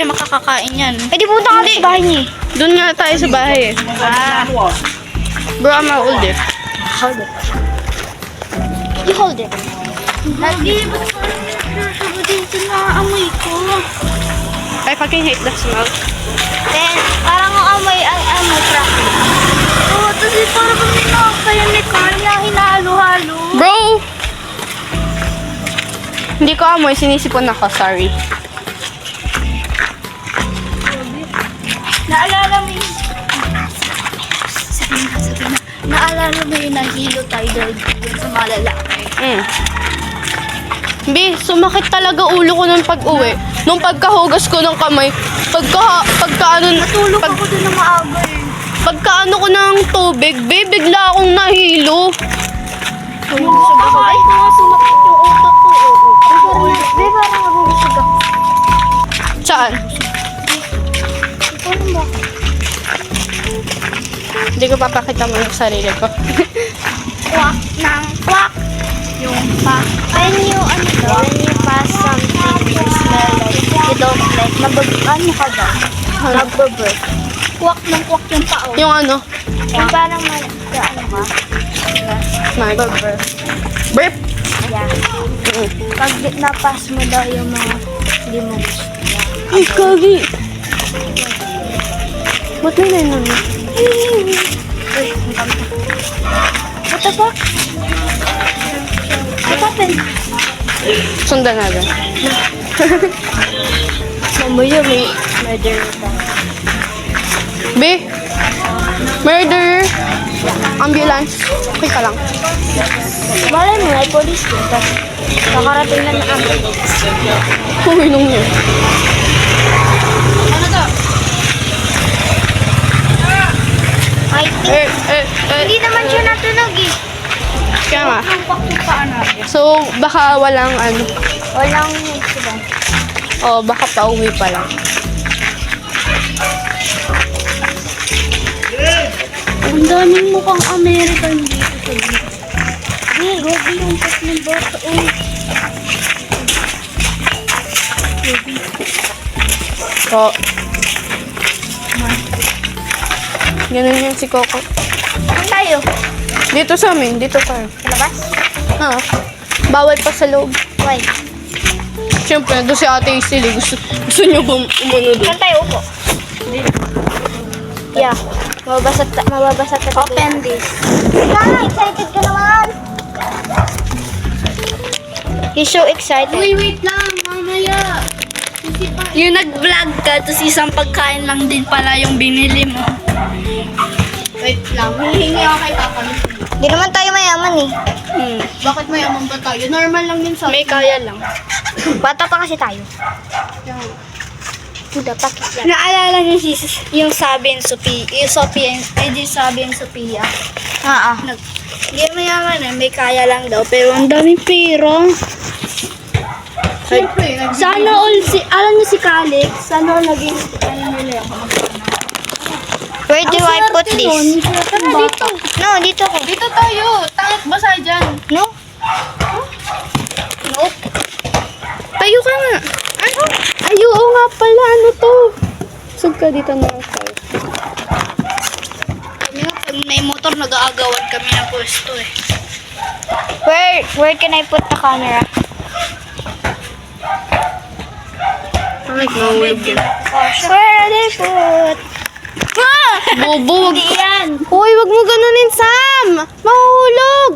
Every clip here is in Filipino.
siya makakakain yan. Eh, di punta kami sa bahay niya. Doon nga tayo sa bahay eh. Bro, I'm old eh. Hold it. You hold it. Lagi, ba't parang dito na amoy ko? I fucking hate the smell. Then, parang ang amoy, cracky. Oo, tapos parang kung ninakayan ni Carl na hinalo-halo. Bro! Hindi ko amoy, sinisipon ako, sorry. Naalala mo yung... Sabihin na. Naalala mo yung nahilo tayo dahil dun sa mga lalaki. B, sumakit talaga ulo ko nung pag-uwi. Nung pagkahugas ko ng kamay, Natulog ako dun na maaga eh. pagkaano ko ng tubig, B, bigla akong nahilo. Ay, kung sumakit yung utak ko. Di ba parang nabubusog ako? Saan? Paano ba? Hindi ko papakita mo yung sarili ko. Kwak ng kwak. Yung pa. When you pass something you smell like you don't like, ano ka ba? Nagbe-burp. Kwak ng kwak yung pao. Yung ano? Yung parang ano ka? Nag-burp. Burp? Yeah. Pag napass mo daw yung mga hindi mo gusto. Ay, kagi! Ba't may nainan mo? What the fuck? What happened? Sundan natin. Mamaya may murder ba? B? Murder! Ambulance. Okay ka lang. Malay mo, may police ko. Tapos nakarating na ng ambulance. Huminong niya. Ano to? I think, hindi Eh. naman siya natunog eh. Kaya nga. Ang kwak yung paa natin. So, baka walang ano. Walang incident. O, baka pauwi pa lang. Ang daming mukhang American dito sa dito. Hey, gobi yung pot ng bata. So, ganun yan si Coco. Saan tayo? Dito sa amin, dito tayo. Sa labas? Ah, bawal pa sa loob. Why? Siyempre, doon si Ate Isili. Gusto niyo ba umano doon? Saan tayo upo? Yeah. Mababasa ka. Open this. Ah, excited ka naman. He's so excited. Uy, wait lang. Mamaya. Yung nag-vlog ka, tapos isang pagkain lang din pala yung binili mo. Wait lang. Hihingi ako kay Papa. Hindi naman tayo mayaman eh. Bakit mayaman ba tayo? Normal lang din sa... May kaya lang. Bata pa kasi tayo. Puda, pakit yan. Naalala niyo yung sabi ng Sophia, yung Sophia, yung sabi ng Sophia. Hindi mayaman eh, may kaya lang daw, pero ang daming pera. Siyempre, sana all alam niyo si Calix, sana all naging, nila ako. Where do I put this? Tara dito. No, dito ko. Dito tayo, tangit basa dyan. No? Nope. Tayo ka nga. Ano? Ay, oo nga pala. Ano to? Sug ka dito na tayo. Kami nga, pag may motor, nag-aagawan kami ng pwesto eh. Where can I put the camera? Nahulog yun. Where they put? Ah! Bobo, wag. Hindi yan. Uy, wag mo ganunin, Sam! Mahulog!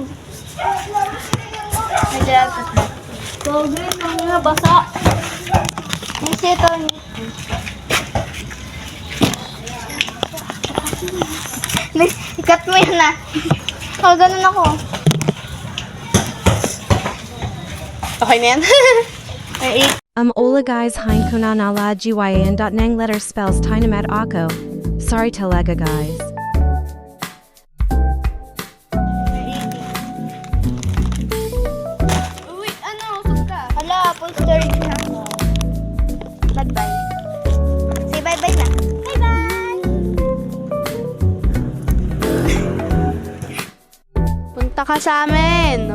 Gobe, mga basa. Kasi ito. Ikat mo yan na. Oh, ganun ako. Okay na yan? Ola guys hein konanala gyn nang letter spells tynamat ako. Sorry talaga guys. Uy, ano? Saan ka? Hala, full storage na ako. Bye-bye. Say bye-bye na. Bye-bye! Punta ka sa amin.